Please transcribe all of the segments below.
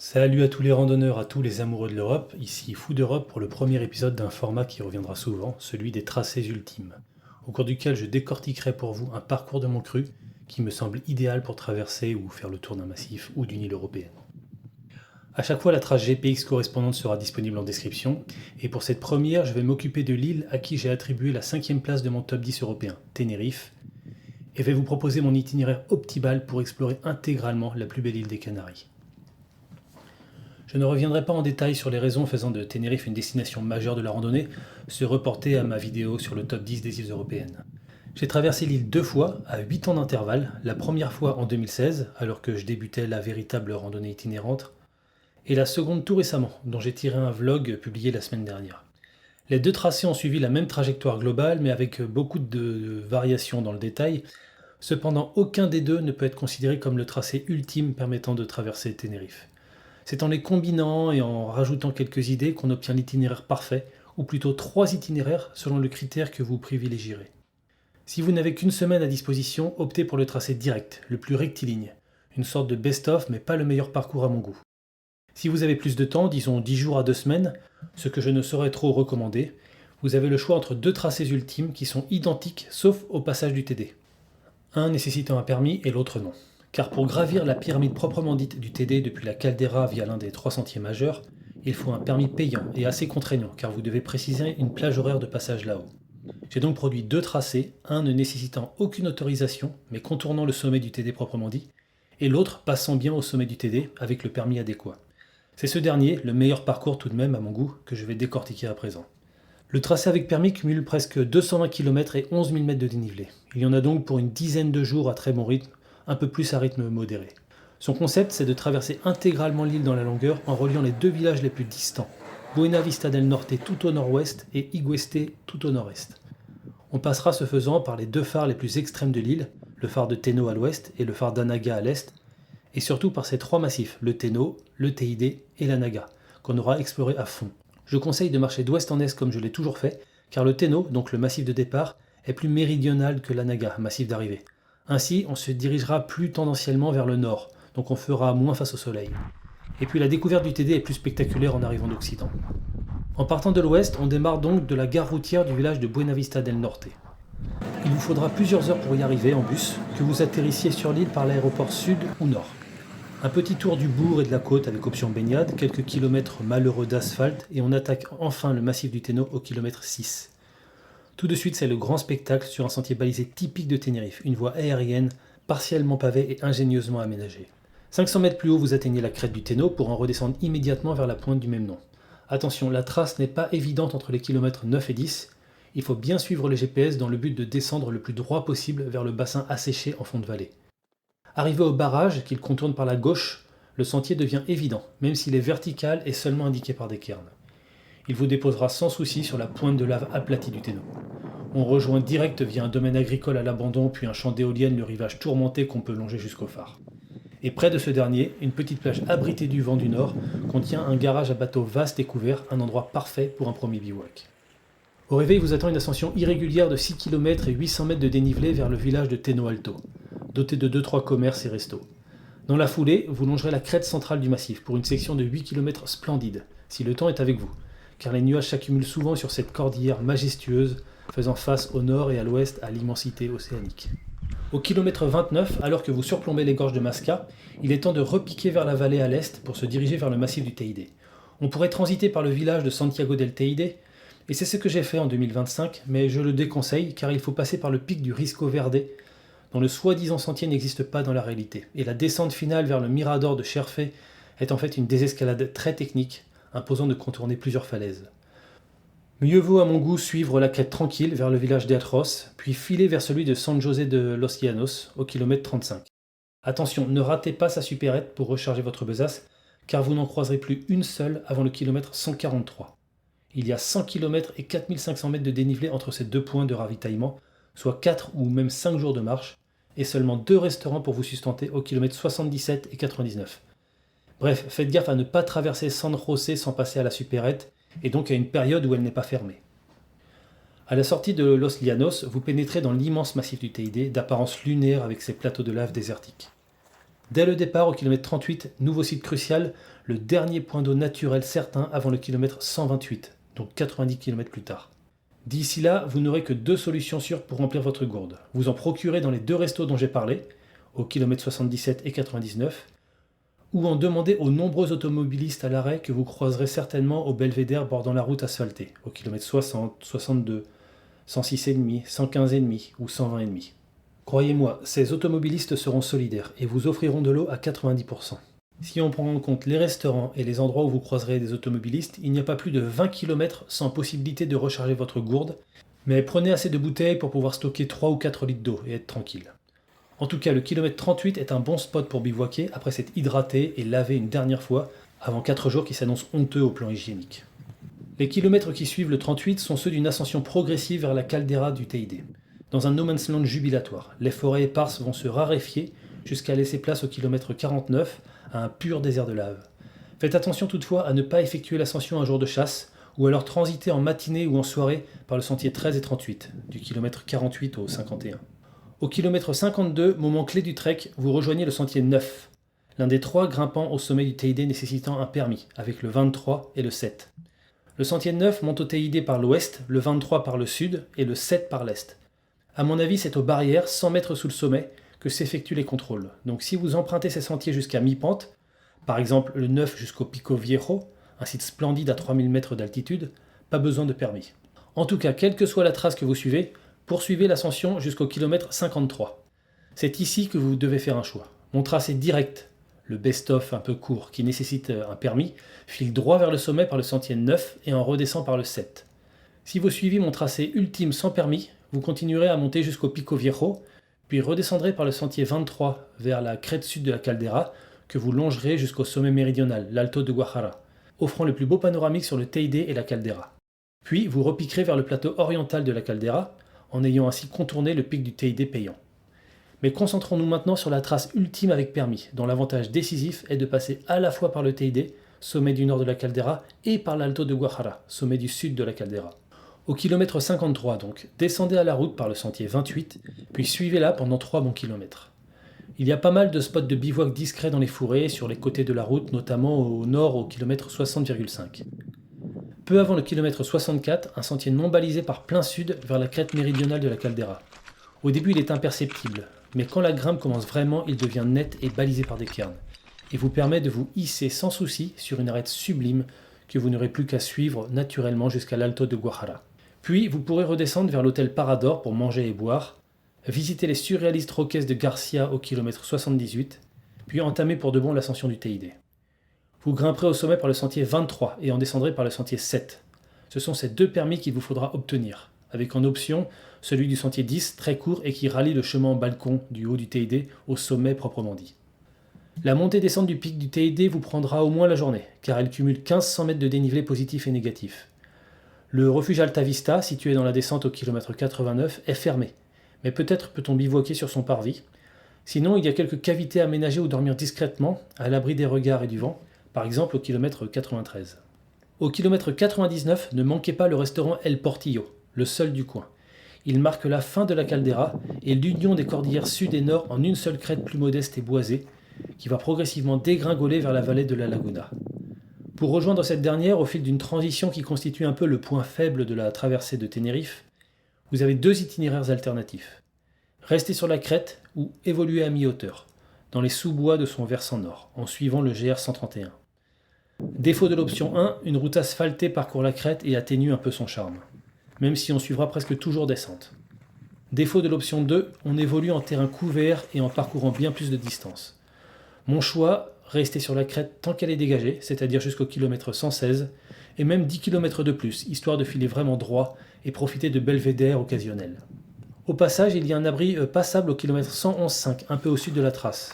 Salut à tous les randonneurs, à tous les amoureux de l'Europe, ici Fou d'Europe pour le premier épisode d'un format qui reviendra souvent, celui des tracés ultimes, au cours duquel je décortiquerai pour vous un parcours de mon cru qui me semble idéal pour traverser ou faire le tour d'un massif ou d'une île européenne. À chaque fois, la trace GPX correspondante sera disponible en description, et pour cette première, je vais m'occuper de l'île à qui j'ai attribué la 5e place de mon top 10 européen, Tenerife, et vais vous proposer mon itinéraire optimal pour explorer intégralement la plus belle île des Canaries. Je ne reviendrai pas en détail sur les raisons faisant de Tenerife une destination majeure de la randonnée, se reporter à ma vidéo sur le top 10 des îles européennes. J'ai traversé l'île 2 fois, à 8 ans d'intervalle, la première fois en 2016, alors que je débutais la véritable randonnée itinérante, et la seconde tout récemment, dont j'ai tiré un vlog publié la semaine dernière. Les deux tracés ont suivi la même trajectoire globale, mais avec beaucoup de variations dans le détail. Cependant, aucun des deux ne peut être considéré comme le tracé ultime permettant de traverser Tenerife. C'est en les combinant et en rajoutant quelques idées qu'on obtient l'itinéraire parfait, ou plutôt 3 itinéraires selon le critère que vous privilégierez. Si vous n'avez qu'une semaine à disposition, optez pour le tracé direct, le plus rectiligne, une sorte de best-of mais pas le meilleur parcours à mon goût. Si vous avez plus de temps, disons 10 jours à 2 semaines, ce que je ne saurais trop recommander, vous avez le choix entre 2 tracés ultimes qui sont identiques sauf au passage du TD. Un nécessitant un permis et l'autre non. Car pour gravir la pyramide proprement dite du TD depuis la caldeira via l'un des 3 sentiers majeurs, il faut un permis payant et assez contraignant car vous devez préciser une plage horaire de passage là-haut. J'ai donc produit 2 tracés, un ne nécessitant aucune autorisation mais contournant le sommet du TD proprement dit, et l'autre passant bien au sommet du TD avec le permis adéquat. C'est ce dernier, le meilleur parcours tout de même à mon goût, que je vais décortiquer à présent. Le tracé avec permis cumule presque 220 km et 11 000 mètres de dénivelé. Il y en a donc pour une dizaine de jours à très bon rythme, un peu plus à rythme modéré. Son concept, c'est de traverser intégralement l'île dans la longueur en reliant les 2 villages les plus distants, Buena Vista del Norte tout au nord-ouest et Igueste tout au nord-est. On passera ce faisant par les 2 phares les plus extrêmes de l'île, le phare de Teno à l'ouest et le phare d'Anaga à l'est, et surtout par ces 3 massifs, le Teno, le Teide et l'Anaga, qu'on aura exploré à fond. Je conseille de marcher d'ouest en est comme je l'ai toujours fait, car le Teno, donc le massif de départ, est plus méridional que l'Anaga, massif d'arrivée. Ainsi, on se dirigera plus tendanciellement vers le nord, donc on fera moins face au soleil. Et puis la découverte du TD est plus spectaculaire en arrivant d'Occident. En partant de l'ouest, on démarre donc de la gare routière du village de Buena Vista del Norte. Il vous faudra plusieurs heures pour y arriver en bus, que vous atterrissiez sur l'île par l'aéroport sud ou nord. Un petit tour du bourg et de la côte avec option baignade, quelques kilomètres malheureux d'asphalte, et on attaque enfin le massif du Teno au kilomètre 6. Tout de suite, c'est le grand spectacle sur un sentier balisé typique de Tenerife, une voie aérienne, partiellement pavée et ingénieusement aménagée. 500 mètres plus haut, vous atteignez la crête du Teno pour en redescendre immédiatement vers la pointe du même nom. Attention, la trace n'est pas évidente entre les kilomètres 9 et 10. Il faut bien suivre le GPS dans le but de descendre le plus droit possible vers le bassin asséché en fond de vallée. Arrivé au barrage, qu'il contourne par la gauche, le sentier devient évident, même s'il est vertical et seulement indiqué par des cairns. Il vous déposera sans souci sur la pointe de lave aplatie du Teno. On rejoint direct via un domaine agricole à l'abandon puis un champ d'éoliennes le rivage tourmenté qu'on peut longer jusqu'au phare. Et près de ce dernier, une petite plage abritée du vent du nord contient un garage à bateaux vaste et couvert, un endroit parfait pour un premier bivouac. Au réveil vous attend une ascension irrégulière de 6 km et 800 mètres de dénivelé vers le village de Teno Alto, doté de 2-3 commerces et restos. Dans la foulée, vous longerez la crête centrale du massif pour une section de 8 km splendide, si le temps est avec vous, car les nuages s'accumulent souvent sur cette cordillère majestueuse, faisant face au nord et à l'ouest à l'immensité océanique. Au kilomètre 29, alors que vous surplombez les gorges de Masca, il est temps de repiquer vers la vallée à l'est pour se diriger vers le massif du Teide. On pourrait transiter par le village de Santiago del Teide, et c'est ce que j'ai fait en 2025, mais je le déconseille car il faut passer par le pic du Risco Verde, dont le soi-disant sentier n'existe pas dans la réalité. Et la descente finale vers le Mirador de Xerfe est en fait une désescalade très technique, imposant de contourner plusieurs falaises. Mieux vaut à mon goût suivre la crête tranquille vers le village d'Atros, puis filer vers celui de San José de los Llanos, au kilomètre 35. Attention, ne ratez pas sa supérette pour recharger votre besace, car vous n'en croiserez plus une seule avant le kilomètre 143. Il y a 100 km et 4500 mètres de dénivelé entre ces 2 points de ravitaillement, soit 4 ou même 5 jours de marche, et seulement 2 restaurants pour vous sustenter au kilomètre 77 et 99. Bref, faites gaffe à ne pas traverser San José sans passer à la supérette, et donc à une période où elle n'est pas fermée. À la sortie de Los Llanos, vous pénétrez dans l'immense massif du Teide, d'apparence lunaire avec ses plateaux de lave désertiques. Dès le départ, au kilomètre 38, nouveau site crucial, le dernier point d'eau naturel certain avant le kilomètre 128, donc 90 km plus tard. D'ici là, vous n'aurez que 2 solutions sûres pour remplir votre gourde. Vous en procurez dans les 2 restos dont j'ai parlé, au kilomètre 77 et 99, ou en demander aux nombreux automobilistes à l'arrêt que vous croiserez certainement au belvédère bordant la route asphaltée, au kilomètre 60, 62, 106,5, 115,5 ou 120,5. Croyez-moi, ces automobilistes seront solidaires et vous offriront de l'eau à 90%. Si on prend en compte les restaurants et les endroits où vous croiserez des automobilistes, il n'y a pas plus de 20 km sans possibilité de recharger votre gourde, mais prenez assez de bouteilles pour pouvoir stocker 3 ou 4 litres d'eau et être tranquille. En tout cas, le kilomètre 38 est un bon spot pour bivouaquer après s'être hydraté et lavé une dernière fois avant 4 jours qui s'annoncent honteux au plan hygiénique. Les kilomètres qui suivent le 38 sont ceux d'une ascension progressive vers la caldeira du Teide. Dans un no man's land jubilatoire, les forêts éparses vont se raréfier jusqu'à laisser place au kilomètre 49 à un pur désert de lave. Faites attention toutefois à ne pas effectuer l'ascension un jour de chasse ou alors transiter en matinée ou en soirée par le sentier 13 et 38, du kilomètre 48 au 51. Au kilomètre 52, moment clé du trek, vous rejoignez le sentier 9, l'un des 3 grimpants au sommet du Teide nécessitant un permis, avec le 23 et le 7. Le sentier 9 monte au Teide par l'ouest, le 23 par le sud et le 7 par l'est. A mon avis, c'est aux barrières, 100 mètres sous le sommet, que s'effectuent les contrôles. Donc si vous empruntez ces sentiers jusqu'à mi-pente, par exemple le 9 jusqu'au Pico Viejo, un site splendide à 3000 mètres d'altitude, pas besoin de permis. En tout cas, quelle que soit la trace que vous suivez, poursuivez l'ascension jusqu'au kilomètre 53. C'est ici que vous devez faire un choix. Mon tracé direct, le best-of un peu court qui nécessite un permis, file droit vers le sommet par le sentier 9 et en redescend par le 7. Si vous suivez mon tracé ultime sans permis, vous continuerez à monter jusqu'au Pico Viejo, puis redescendrez par le sentier 23 vers la crête sud de la caldeira, que vous longerez jusqu'au sommet méridional, l'Alto de Guajara, offrant le plus beau panoramique sur le Teide et la caldeira. Puis vous repiquerez vers le plateau oriental de la caldeira, en ayant ainsi contourné le pic du Teide payant. Mais concentrons-nous maintenant sur la trace ultime avec permis, dont l'avantage décisif est de passer à la fois par le Teide, sommet du nord de la caldeira, et par l'Alto de Guajara, sommet du sud de la caldeira. Au kilomètre 53 donc, descendez à la route par le sentier 28, puis suivez-la pendant 3 bons kilomètres. Il y a pas mal de spots de bivouac discrets dans les fourrés, sur les côtés de la route, notamment au nord au kilomètre 60,5. Peu avant le kilomètre 64, un sentier non balisé par plein sud vers la crête méridionale de la caldeira. Au début il est imperceptible, mais quand la grimpe commence vraiment, il devient net et balisé par des cairns, et vous permet de vous hisser sans souci sur une arête sublime que vous n'aurez plus qu'à suivre naturellement jusqu'à l'Alto de Guajara. Puis vous pourrez redescendre vers l'hôtel Parador pour manger et boire, visiter les surréalistes roquaises de Garcia au kilomètre 78, puis entamer pour de bon l'ascension du Teide. Vous grimperez au sommet par le sentier 23 et en descendrez par le sentier 7. Ce sont ces 2 permis qu'il vous faudra obtenir, avec en option celui du sentier 10 très court et qui rallie le chemin en balcon du haut du Teide au sommet proprement dit. La montée-descente du pic du Teide vous prendra au moins la journée, car elle cumule 1500 mètres de dénivelé positif et négatif. Le refuge Alta Vista, situé dans la descente au kilomètre 89, est fermé, mais peut-être peut-on bivouaquer sur son parvis. Sinon, il y a quelques cavités aménagées où dormir discrètement, à l'abri des regards et du vent, par exemple au kilomètre 93. Au kilomètre 99, ne manquez pas le restaurant El Portillo, le seul du coin. Il marque la fin de la caldeira et l'union des cordillères sud et nord en une seule crête plus modeste et boisée, qui va progressivement dégringoler vers la vallée de la Laguna. Pour rejoindre cette dernière, au fil d'une transition qui constitue un peu le point faible de la traversée de Tenerife, vous avez 2 itinéraires alternatifs. Restez sur la crête ou évoluez à mi-hauteur, dans les sous-bois de son versant nord, en suivant le GR 131. Défaut de l'option 1, une route asphaltée parcourt la crête et atténue un peu son charme, même si on suivra presque toujours descente. Défaut de l'option 2, on évolue en terrain couvert et en parcourant bien plus de distance. Mon choix, rester sur la crête tant qu'elle est dégagée, c'est-à-dire jusqu'au kilomètre 116, et même 10 km de plus, histoire de filer vraiment droit et profiter de belvédères occasionnels. Au passage, il y a un abri passable au kilomètre 111,5, un peu au sud de la trace,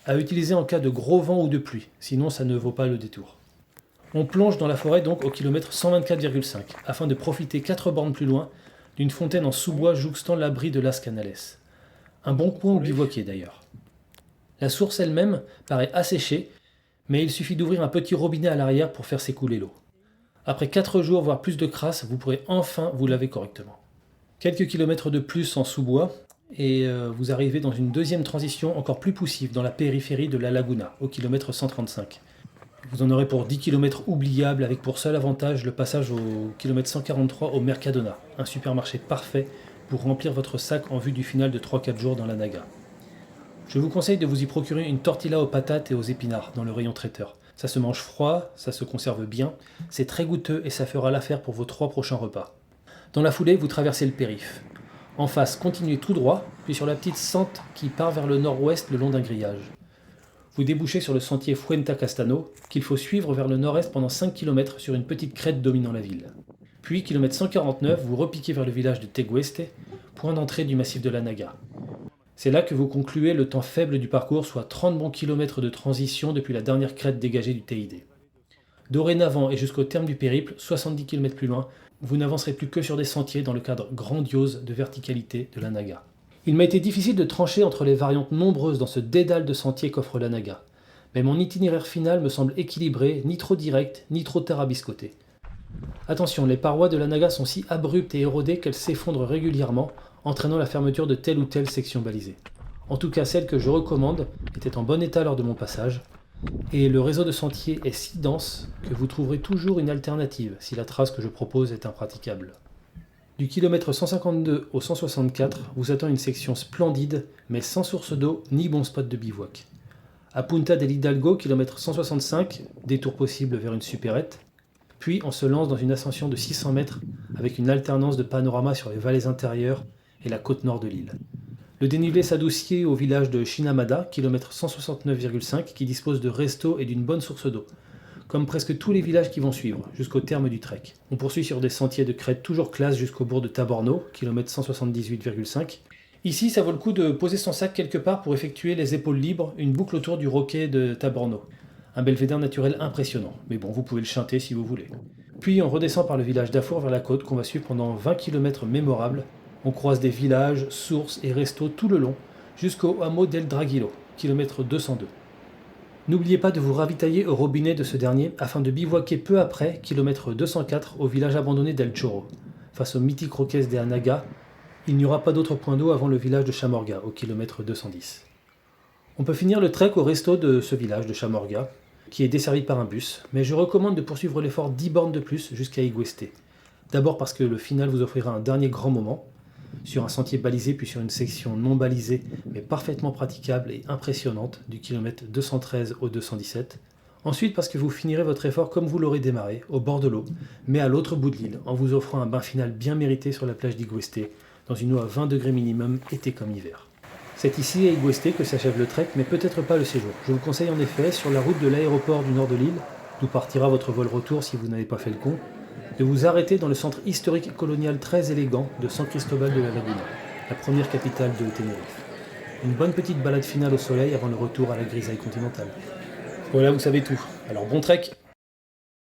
à utiliser en cas de gros vent ou de pluie, sinon ça ne vaut pas le détour. On plonge dans la forêt donc au kilomètre 124,5, afin de profiter 4 bornes plus loin d'une fontaine en sous-bois jouxtant l'abri de Las Canales. Un bon coin où bivouaquer d'ailleurs. La source elle-même paraît asséchée, mais il suffit d'ouvrir un petit robinet à l'arrière pour faire s'écouler l'eau. Après 4 jours, voire plus de crasse, vous pourrez enfin vous laver correctement. Quelques kilomètres de plus en sous-bois, et vous arrivez dans une deuxième transition encore plus poussive, dans la périphérie de La Laguna, au kilomètre 135. Vous en aurez pour 10 km oubliables, avec pour seul avantage le passage au kilomètre 143 au Mercadona, un supermarché parfait pour remplir votre sac en vue du final de 3-4 jours dans la Naga. Je vous conseille de vous y procurer une tortilla aux patates et aux épinards dans le rayon traiteur. Ça se mange froid, ça se conserve bien, c'est très goûteux et ça fera l'affaire pour vos 3 prochains repas. Dans la foulée, vous traversez le périph'. En face, continuez tout droit, puis sur la petite sente qui part vers le nord-ouest le long d'un grillage. Vous débouchez sur le sentier Fuenta Castano, qu'il faut suivre vers le nord-est pendant 5 km sur une petite crête dominant la ville. Puis, kilomètre 149, vous repiquez vers le village de Tegueste, point d'entrée du massif de la Naga. C'est là que vous concluez le temps faible du parcours, soit 30 bons kilomètres de transition depuis la dernière crête dégagée du TID. Dorénavant et jusqu'au terme du périple, 70 km plus loin, vous n'avancerez plus que sur des sentiers dans le cadre grandiose de verticalité de la Naga. Il m'a été difficile de trancher entre les variantes nombreuses dans ce dédale de sentiers qu'offre la Naga, mais mon itinéraire final me semble équilibré, ni trop direct, ni trop tarabiscoté. Attention, les parois de la Naga sont si abruptes et érodées qu'elles s'effondrent régulièrement, entraînant la fermeture de telle ou telle section balisée. En tout cas, celle que je recommande était en bon état lors de mon passage, et le réseau de sentiers est si dense que vous trouverez toujours une alternative si la trace que je propose est impraticable. Du kilomètre 152 au 164, vous attend une section splendide, mais sans source d'eau ni bon spot de bivouac. À Punta del Hidalgo, kilomètre 165, détour possible vers une supérette, puis on se lance dans une ascension de 600 mètres avec une alternance de panorama sur les vallées intérieures et la côte nord de l'île. Le dénivelé s'adoucit au village de Shinamada, kilomètre 169,5, qui dispose de restos et d'une bonne source d'eau, comme presque tous les villages qui vont suivre, jusqu'au terme du trek. On poursuit sur des sentiers de crête toujours classe jusqu'au bourg de Taborno, kilomètre 178,5. Ici, ça vaut le coup de poser son sac quelque part pour effectuer les épaules libres, une boucle autour du roquet de Taborno. Un belvédère naturel impressionnant, mais bon, vous pouvez le chanter si vous voulez. Puis on redescend par le village d'Afour vers la côte qu'on va suivre pendant 20 km mémorables. On croise des villages, sources et restos tout le long, jusqu'au hameau d'El Draguilo, kilomètre 202. N'oubliez pas de vous ravitailler au robinet de ce dernier afin de bivouaquer peu après, kilomètre 204, au village abandonné d'El Chorro. Face au mythique Roques de Anaga, il n'y aura pas d'autre point d'eau avant le village de Chamorga, au kilomètre 210. On peut finir le trek au resto de ce village de Chamorga, qui est desservi par un bus, mais je recommande de poursuivre l'effort 10 bornes de plus jusqu'à Igueste. D'abord parce que le final vous offrira un dernier grand moment, sur un sentier balisé puis sur une section non balisée mais parfaitement praticable et impressionnante du kilomètre 213 au 217. Ensuite parce que vous finirez votre effort comme vous l'aurez démarré, au bord de l'eau, mais à l'autre bout de l'île, en vous offrant un bain final bien mérité sur la plage d'Igueste, dans une eau à 20 degrés minimum, été comme hiver. C'est ici à Igueste que s'achève le trek, mais peut-être pas le séjour. Je vous conseille en effet, sur la route de l'aéroport du nord de l'île, d'où partira votre vol retour si vous n'avez pas fait le con, de vous arrêter dans le centre historique et colonial très élégant de San Cristobal de la Laguna, la première capitale de Tenerife. Une bonne petite balade finale au soleil avant le retour à la grisaille continentale. Voilà, vous savez tout. Alors bon trek!